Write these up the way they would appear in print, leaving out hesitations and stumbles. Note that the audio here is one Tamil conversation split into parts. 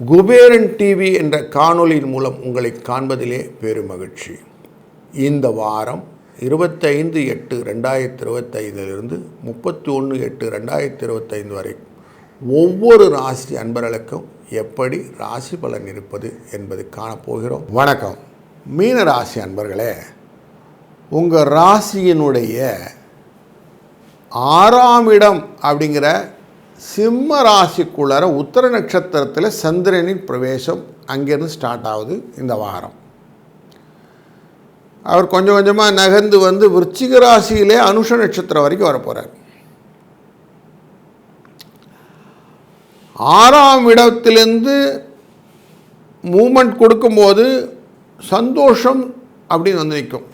குபேரன் டிவி என்ற காணொளியின் மூலம் உங்களை காண்பதிலே பெரும் மகிழ்ச்சி. இந்த வாரம் 25/8/2025 31/8/2025 வரை ஒவ்வொரு ராசி அன்பர்களுக்கும் எப்படி ராசி பலன் இருப்பது என்பதை காணப்போகிறோம். வணக்கம் மீன ராசி அன்பர்களே, உங்கள் ராசியினுடைய 6ஆம் இடம் அப்படிங்கிற சிம்ம ராசிக்குள்ளார உத்தர நட்சத்திரத்தில் சந்திரனின் பிரவேசம் அங்கேருந்து ஸ்டார்ட் ஆகுது. இந்த வாரம் அவர் கொஞ்சம் கொஞ்சமாக நகர்ந்து வந்து விருச்சிக ராசியிலே அனுஷ நட்சத்திரம் வரைக்கும் வரப்போகிறார். 6ஆம் இடத்திலிருந்து மூமெண்ட் கொடுக்கும்போது சந்தோஷம் அப்படின்னு வந்து நிற்கும்.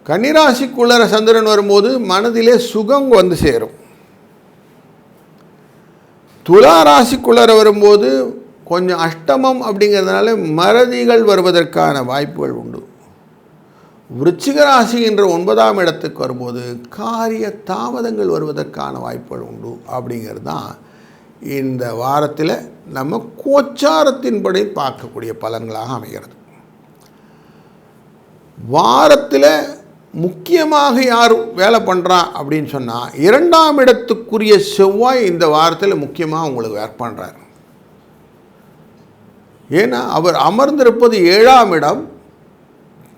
கன்னிராசிக்குள்ளர சந்திரன் வரும்போது மனதிலே சுகம் வந்து சேரும். துலா ராசிக்குள்ளர வரும்போது கொஞ்சம் அஷ்டமம் அப்படிங்கிறதுனால மறதிகள் வருவதற்கான வாய்ப்புகள் உண்டு. விருச்சிக ராசி என்ற 9ஆம் இடத்துக்கு வரும்போது காரிய தாமதங்கள் வருவதற்கான வாய்ப்புகள் உண்டு. அப்படிங்கிறது தான் இந்த வாரத்தில் நம்ம கோச்சாரத்தின்படி பார்க்கக்கூடிய பலன்களாக அமைகிறது. வாரத்தில் முக்கியமாக யார் வேலை பண்ணுறா அப்படின்னு சொன்னால் 2ஆம் இடத்துக்குரிய செவ்வாய் இந்த வாரத்தில் முக்கியமாக உங்களுக்கு ஒர்க் பண்ணுறார். ஏன்னா அவர் அமர்ந்திருப்பது 7ஆம் இடம்,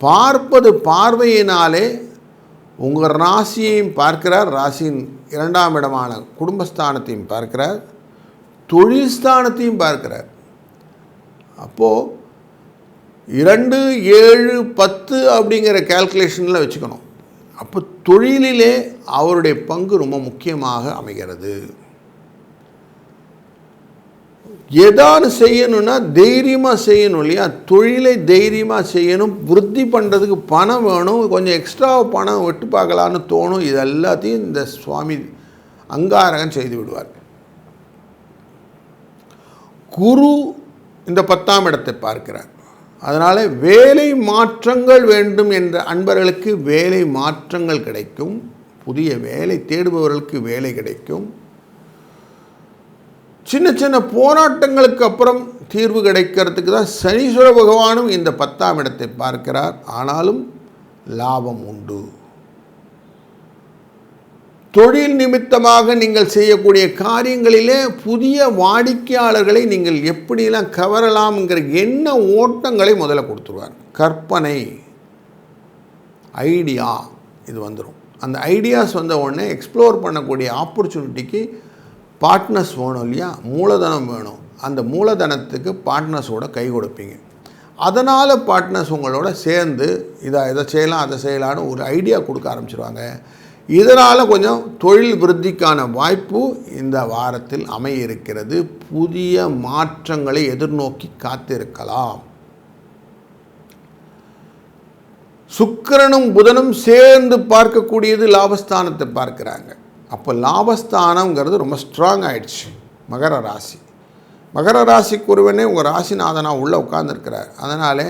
பார்ப்பது பார்வையினாலே உங்கள் ராசியையும் பார்க்கிறார், ராசியின் 2ஆம் இடமான குடும்பஸ்தானத்தையும் பார்க்கிறார், தொழில் ஸ்தானத்தையும் பார்க்கிறார். அப்போது 2, 7, 10 அப்படிங்கிற கால்குலேஷனில் வச்சுக்கணும். அப்போ தொழிலிலே அவருடைய பங்கு ரொம்ப முக்கியமாக அமைகிறது. ஏதாவது செய்யணும்னா தைரியமாக செய்யணும் இல்லையா? தொழிலை தைரியமாக செய்யணும். விருத்தி பண்ணுறதுக்கு பணம் வேணும், கொஞ்சம் எக்ஸ்ட்ரா பணம் விட்டு பார்க்கலான்னு தோணும். இது எல்லாத்தையும் இந்த சுவாமி அங்காரகன் செய்து விடுவார். குரு இந்த 10ஆம் இடத்தை பார்க்கிறார். அதனால் வேலை மாற்றங்கள் வேண்டும் என்ற அன்பர்களுக்கு வேலை மாற்றங்கள் கிடைக்கும். புதிய வேலை தேடுபவர்களுக்கு வேலை கிடைக்கும். சின்ன சின்ன போராட்டங்களுக்கு அப்புறம் தீர்வு கிடைக்கிறதுக்கு தான் சனீஸ்வர பகவானும் இந்த 10ஆம் இடத்தை பார்க்கிறார். ஆனாலும் லாபம் உண்டு. தொழில் நிமித்தமாக நீங்கள் செய்யக்கூடிய காரியங்களிலே புதிய வாடிக்கையாளர்களை நீங்கள் எப்படிலாம் கவரலாம்ங்கிற எண்ண ஓட்டங்களை முதல்ல கொடுத்துருவார். கற்பனை ஐடியா இது வந்துடும். அந்த ஐடியாஸ் வந்த உடனே எக்ஸ்ப்ளோர் பண்ணக்கூடிய ஆப்பர்ச்சுனிட்டிக்கு பார்ட்னர்ஸ் வேணும் இல்லையா? மூலதனம் வேணும். அந்த மூலதனத்துக்கு பார்ட்னர்ஸோட கை கொடுப்பீங்க. அதனால் பார்ட்னர்ஸ் உங்களோட சேர்ந்து இதை செய்யலாம் அதை செய்யலான்னு ஒரு ஐடியா கொடுக்க ஆரம்பிச்சிருவாங்க. இதனால் கொஞ்சம் தொழில் விருத்திக்கான வாய்ப்பு இந்த வாரத்தில் அமைய இருக்கிறது. புதிய மாற்றங்களை எதிர்நோக்கி காத்திருக்கலாம். சுக்கிரனும் புதனும் சேர்ந்து பார்க்கக்கூடியது லாபஸ்தானத்தை பார்க்குறாங்க. அப்போ லாபஸ்தானங்கிறது ரொம்ப ஸ்ட்ராங் ஆயிடுச்சு. மகர ராசி, மகர ராசிக்குருவனே உங்கள் ராசிநாதனாக உள்ளே உட்கார்ந்துருக்கிறார். அதனால்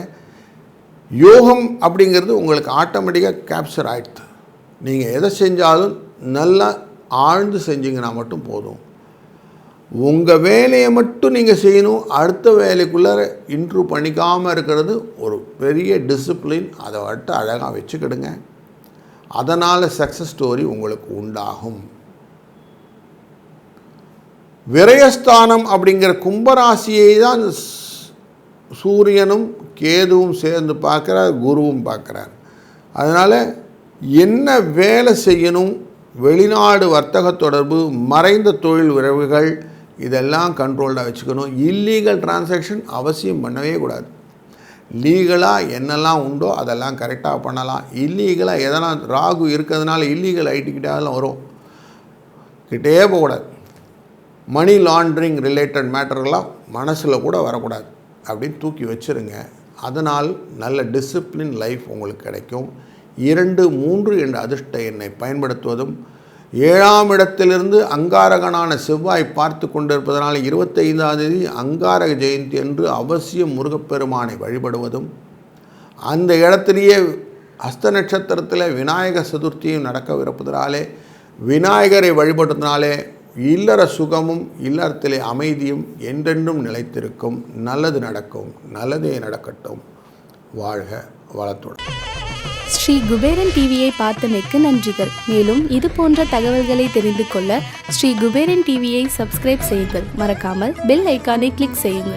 யோகம் அப்படிங்கிறது உங்களுக்கு ஆட்டோமேட்டிக்காக கேப்சர் ஆகிடுது. நீங்கள் எதை செஞ்சாலும் நல்லா ஆழ்ந்து செஞ்சிங்கன்னா மட்டும் போதும். உங்கள் வேலையை மட்டும் நீங்கள் செய்யணும். அடுத்த வேலைக்குள்ளே இன்ட்ரூவ் பண்ணிக்காமல் இருக்கிறது ஒரு பெரிய டிசிப்ளின். அதை வட்டு அழகாக வச்சுக்கிடுங்க. அதனால் சக்ஸஸ் ஸ்டோரி உங்களுக்கு உண்டாகும். விரயஸ்தானம் அப்படிங்கிற கும்பராசியை தான் சூரியனும் கேதுவும் சேர்ந்து பார்க்குறார், குருவும் பார்க்குறார். அதனால் என்ன வேலை செய்யணும், வெளிநாடு வர்த்தக தொடர்பு, மறைந்த தொழில் உறவுகள் இதெல்லாம் கண்ட்ரோல்டாக வச்சுக்கணும். இல்லீகல் டிரான்சாக்ஷன் அவசியம் பண்ணவே கூடாது. லீகலாக என்னெல்லாம் உண்டோ அதெல்லாம் கரெக்டாக பண்ணலாம். இல்லீகலாக எதெல்லாம் ராகு இருக்கிறதுனால இல்லீகல் ஐட்டிக்கிட்டாலும் வரும், கிட்டே போகக்கூடாது. மணி லாண்ட்ரிங் ரிலேட்டட் மேட்டர்லாம் மனசில் கூட வரக்கூடாது. அப்படின்னு தூக்கி வச்சுருங்க. அதனால் நல்ல டிசிப்ளின் லைஃப் உங்களுக்கு கிடைக்கும். 2, 3 என்ற அதிர்ஷ்ட எண்ணை பயன்படுத்துவதும் 7ஆம் இடத்திலிருந்து அங்காரகனான செவ்வாய் பார்த்து கொண்டிருப்பதனால் 25ஆம் தேதி அங்காரக ஜெயந்தி என்று அவசியம் முருகப்பெருமானை வழிபடுவதும், அந்த இடத்திலேயே அஸ்த நட்சத்திரத்தில் விநாயகர் சதுர்த்தியும் நடக்கவிருப்பதனாலே விநாயகரை வழிபடுறதுனாலே இல்லற சுகமும் இல்லறத்திலே அமைதியும் என்றென்றும் நிலைத்திருக்கும். நல்லது நடக்கும், நல்லதே நடக்கட்டும். வாழ்க வளத்துடன். ஸ்ரீ குபேரன் டிவியை பார்த்தமைக்கு நன்றிகள். மேலும் இது போன்ற தகவல்களை தெரிந்து கொள்ள ஸ்ரீ குபேரன் டிவியை சப்ஸ்கிரைப் செய்யுங்கள். மறக்காமல் பெல் ஐக்கானை கிளிக் செய்யுங்கள்.